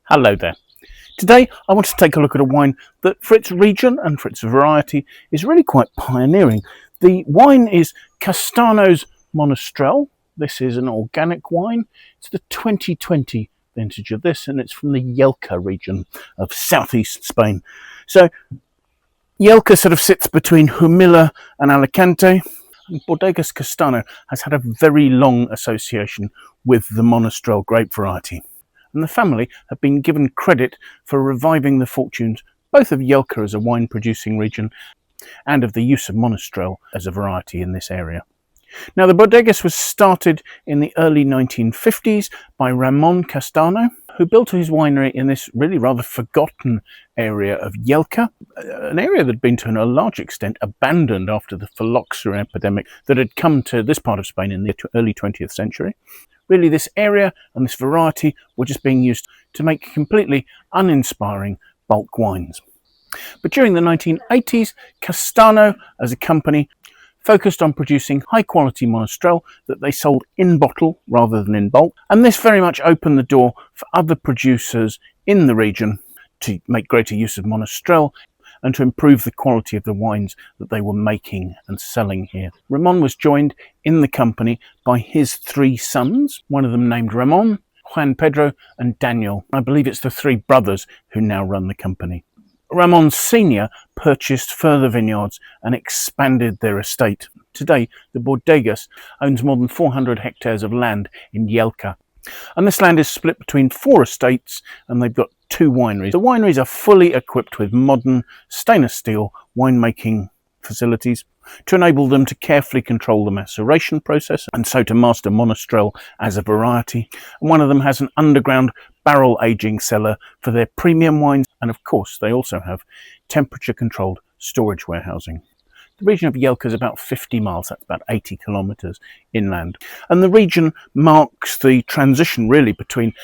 Hello there. Today I want to take a look at a wine that for its region and for its variety is really quite pioneering. The wine is Castano's Monastrell. This is an organic wine. It's the 2020 vintage of this, and it's from the Yecla region of southeast Spain. So Yecla sort of sits between Humila and Alicante. Bodegas Castano has had a very long association with the Monastrell grape variety, and the family have been given credit for reviving the fortunes both of Yecla as a wine producing region and of the use of Monastrell as a variety in this area. Now, the Bodegas was started in the early 1950s by Ramón Castaño, who built his winery in this really rather forgotten area of Yecla, an area that had been to a large extent abandoned after the phylloxera epidemic that had come to this part of Spain in the early 20th century. Really, this area and this variety were just being used to make completely uninspiring bulk wines. But during the 1980s, Castano, as a company, focused on producing high-quality Monastrell that they sold in bottle rather than in bulk, and this very much opened the door for other producers in the region to make greater use of Monastrell and to improve the quality of the wines that they were making and selling here. Ramon was joined in the company by his three sons, one of them named Ramon, Juan, Pedro and Daniel. I believe it's the three brothers who now run the company. Ramon Sr. purchased further vineyards and expanded their estate. Today, the Bodegas owns more than 400 hectares of land in Yecla. And this land is split between four estates, and they've got two wineries. The wineries are fully equipped with modern stainless steel winemaking facilities to enable them to carefully control the maceration process and so to master Monastrell as a variety. And one of them has an underground barrel aging cellar for their premium wines, and of course they also have temperature controlled storage warehousing. The region of Yecla is about 50 miles, that's about 80 kilometres inland. And the region marks the transition really between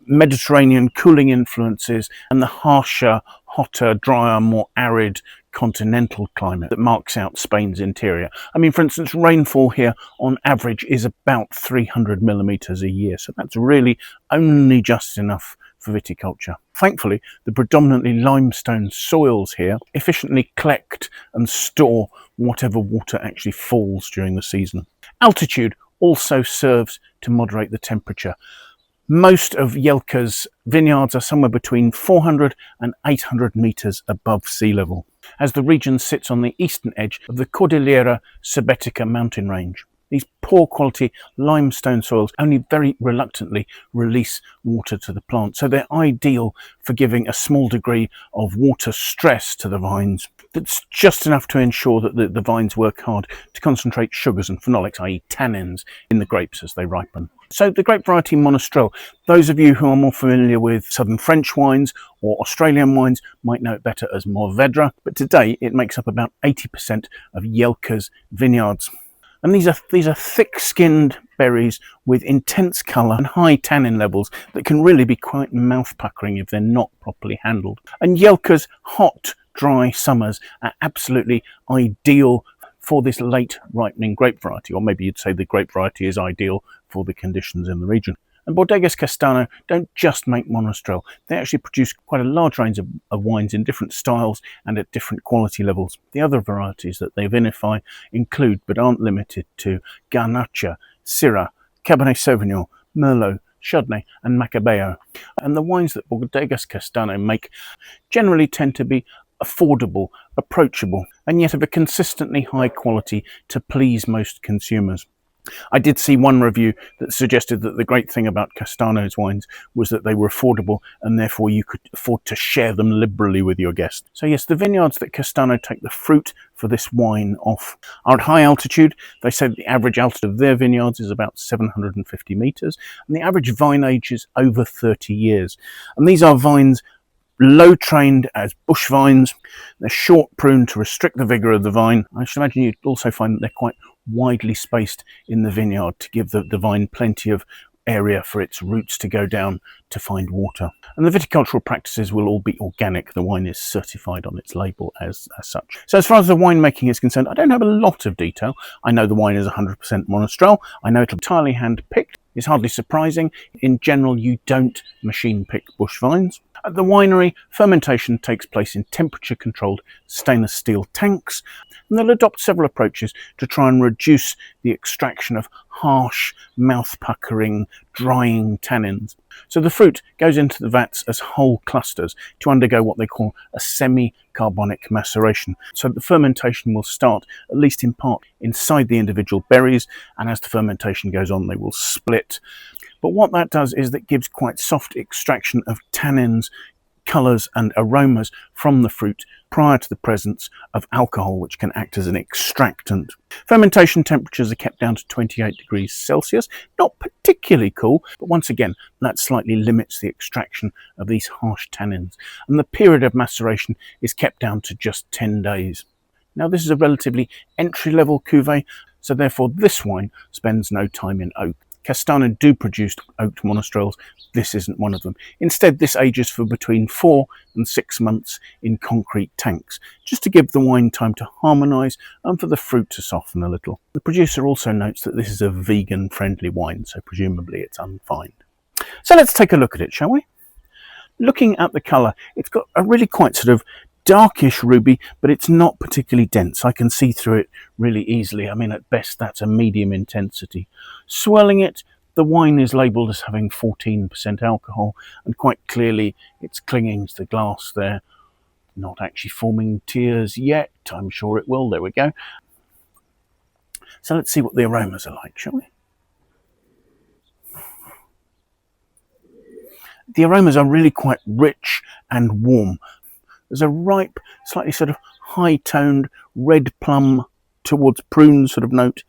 Mediterranean cooling influences and the harsher, hotter, drier, more arid continental climate that marks out Spain's interior. I mean, for instance, rainfall here on average is about 300 millimetres a year, so that's really only just enough for viticulture. Thankfully, the predominantly limestone soils here efficiently collect and store whatever water actually falls during the season. Altitude also serves to moderate the temperature. Most of Yecla's vineyards are somewhere between 400 and 800 metres above sea level, as the region sits on the eastern edge of the Cordillera Subetica mountain range. These poor quality limestone soils only very reluctantly release water to the plant, so they're ideal for giving a small degree of water stress to the vines. That's just enough to ensure that the vines work hard to concentrate sugars and phenolics, i.e. tannins, in the grapes as they ripen. So the grape variety Monastrell, those of you who are more familiar with southern French wines or Australian wines might know it better as Mourvedre, but today it makes up about 80% of Yecla's vineyards. And these are thick-skinned berries with intense colour and high tannin levels that can really be quite mouth-puckering if they're not properly handled. And Yecla's hot, dry summers are absolutely ideal for this late ripening grape variety, or maybe you'd say the grape variety is ideal for the conditions in the region. And Bodegas Castano don't just make Monastrell, they actually produce quite a large range of wines in different styles and at different quality levels. The other varieties that they vinify include, but aren't limited to, Garnacha, Syrah, Cabernet Sauvignon, Merlot, Chardonnay and Macabeo. And the wines that Bodegas Castano make generally tend to be affordable, approachable, and yet of a consistently high quality to please most consumers. I did see one review that suggested that the great thing about Castano's wines was that they were affordable and therefore you could afford to share them liberally with your guests. So yes, the vineyards that Castano take the fruit for this wine off are at high altitude. They say that the average altitude of their vineyards is about 750 metres and the average vine age is over 30 years. And these are vines low trained as bush vines. They're short pruned to restrict the vigour of the vine. I should imagine you'd also find that they're quite widely spaced in the vineyard to give the vine plenty of area for its roots to go down to find water. And the viticultural practices will all be organic. The wine is certified on its label as such. So as far as the winemaking is concerned, I don't have a lot of detail. I know the wine is 100% Monastrell. I know it's entirely hand-picked. It's hardly surprising. In general, you don't machine pick bush vines. At the winery, fermentation takes place in temperature-controlled stainless steel tanks, and they'll adopt several approaches to try and reduce the extraction of harsh, mouth-puckering, drying tannins. So the fruit goes into the vats as whole clusters to undergo what they call a semi-carbonic maceration. So the fermentation will start, at least in part, inside the individual berries, and as the fermentation goes on, they will split. But what that does is that gives quite soft extraction of tannins, colours and aromas from the fruit prior to the presence of alcohol, which can act as an extractant. Fermentation temperatures are kept down to 28 degrees Celsius, not particularly cool, but once again, that slightly limits the extraction of these harsh tannins. And the period of maceration is kept down to just 10 days. Now, this is a relatively entry-level cuvee, so therefore this wine spends no time in oak. Castano do produce oaked Monastrells. This isn't one of them. Instead, this ages for between 4 and 6 months in concrete tanks, just to give the wine time to harmonise and for the fruit to soften a little. The producer also notes that this is a vegan-friendly wine, so presumably it's unfined. So let's take a look at it, shall we? Looking at the colour, it's got a really quite sort of darkish ruby, but it's not particularly dense. I can see through it really easily. I mean, at best, that's a medium intensity. Swirling it, the wine is labelled as having 14% alcohol, and quite clearly it's clinging to the glass there. Not actually forming tears yet. I'm sure it will. There we go. So let's see what the aromas are like, shall we? The aromas are really quite rich and warm. There's a ripe, slightly sort of high-toned red plum towards prune sort of note.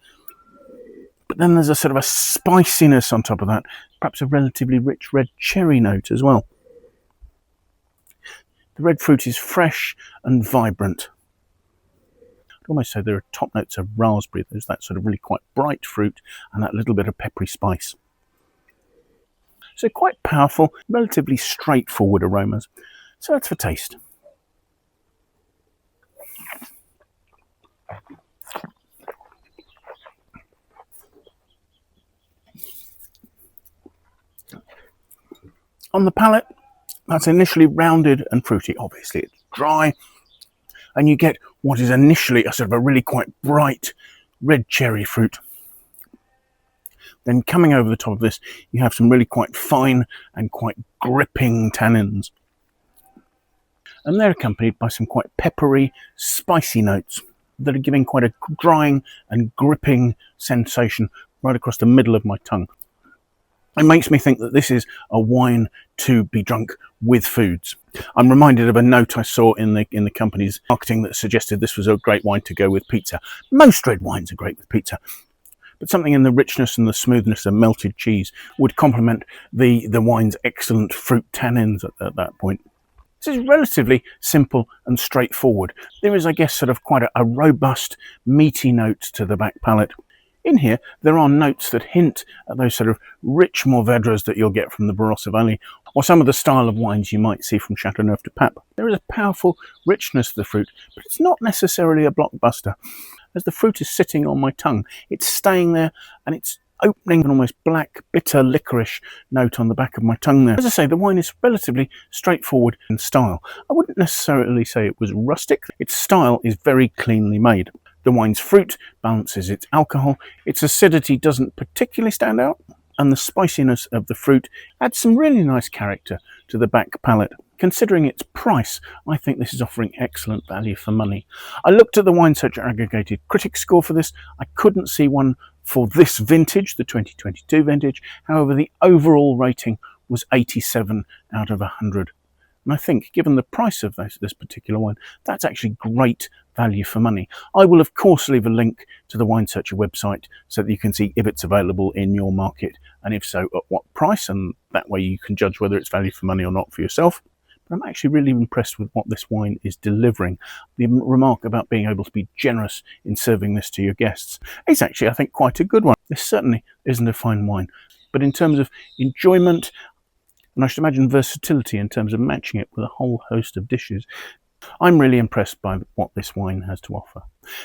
But then there's a sort of a spiciness on top of that, perhaps a relatively rich red cherry note as well. The red fruit is fresh and vibrant. I'd almost say there are top notes of raspberry. There's that sort of really quite bright fruit and that little bit of peppery spice. So quite powerful, relatively straightforward aromas. So that's for taste. On the palate, that's initially rounded and fruity. Obviously, it's dry, and you get what is initially a sort of a really quite bright red cherry fruit. Then coming over the top of this, you have some really quite fine and quite gripping tannins. And they're accompanied by some quite peppery, spicy notes that are giving quite a drying and gripping sensation right across the middle of my tongue. It makes me think that this is a wine to be drunk with foods. I'm reminded of a note I saw in the company's marketing that suggested this was a great wine to go with pizza. Most red wines are great with pizza, but something in the richness and the smoothness of melted cheese would complement the wine's excellent fruit tannins at that point. This is relatively simple and straightforward. There is, I guess, sort of quite a robust, meaty note to the back palate. In here, there are notes that hint at those sort of rich Mourvedres that you'll get from the Barossa Valley, or some of the style of wines you might see from Châteauneuf-du-Pape. There is a powerful richness to the fruit, but it's not necessarily a blockbuster. As the fruit is sitting on my tongue, it's staying there, and it's opening an almost black, bitter, licorice note on the back of my tongue there. As I say, the wine is relatively straightforward in style. I wouldn't necessarily say it was rustic. Its style is very cleanly made. The wine's fruit balances its alcohol, its acidity doesn't particularly stand out, and the spiciness of the fruit adds some really nice character to the back palate. Considering its price, I think this is offering excellent value for money. I looked at the Wine Searcher aggregated critic score for this. I couldn't see one for this vintage, the 2022 vintage. However, the overall rating was 87 out of 100. And I think, given the price of this particular wine, that's actually great value for money. I will, of course, leave a link to the Wine Searcher website so that you can see if it's available in your market, and if so, at what price, and that way you can judge whether it's value for money or not for yourself. But I'm actually really impressed with what this wine is delivering. The remark about being able to be generous in serving this to your guests is actually, I think, quite a good one. This certainly isn't a fine wine. but in terms of enjoyment, and I should imagine versatility in terms of matching it with a whole host of dishes, I'm really impressed by what this wine has to offer.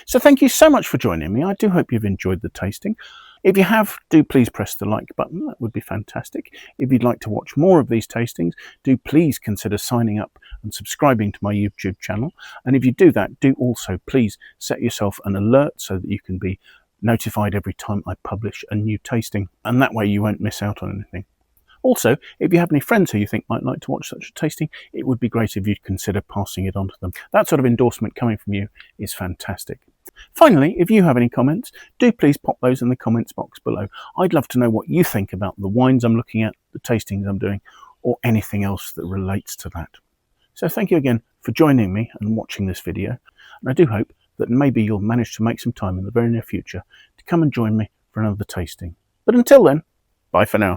So thank you so much for joining me. I do hope you've enjoyed the tasting. If you have, do please press the like button. That would be fantastic. If you'd like to watch more of these tastings, do please consider signing up and subscribing to my YouTube channel. And if you do that, do also please set yourself an alert so that you can be notified every time I publish a new tasting. And that way you won't miss out on anything. Also, if you have any friends who you think might like to watch such a tasting, it would be great if you'd consider passing it on to them. That sort of endorsement coming from you is fantastic. Finally, if you have any comments, do please pop those in the comments box below. I'd love to know what you think about the wines I'm looking at, the tastings I'm doing, or anything else that relates to that. So thank you again for joining me and watching this video. And I do hope that maybe you'll manage to make some time in the very near future to come and join me for another tasting. But until then, bye for now.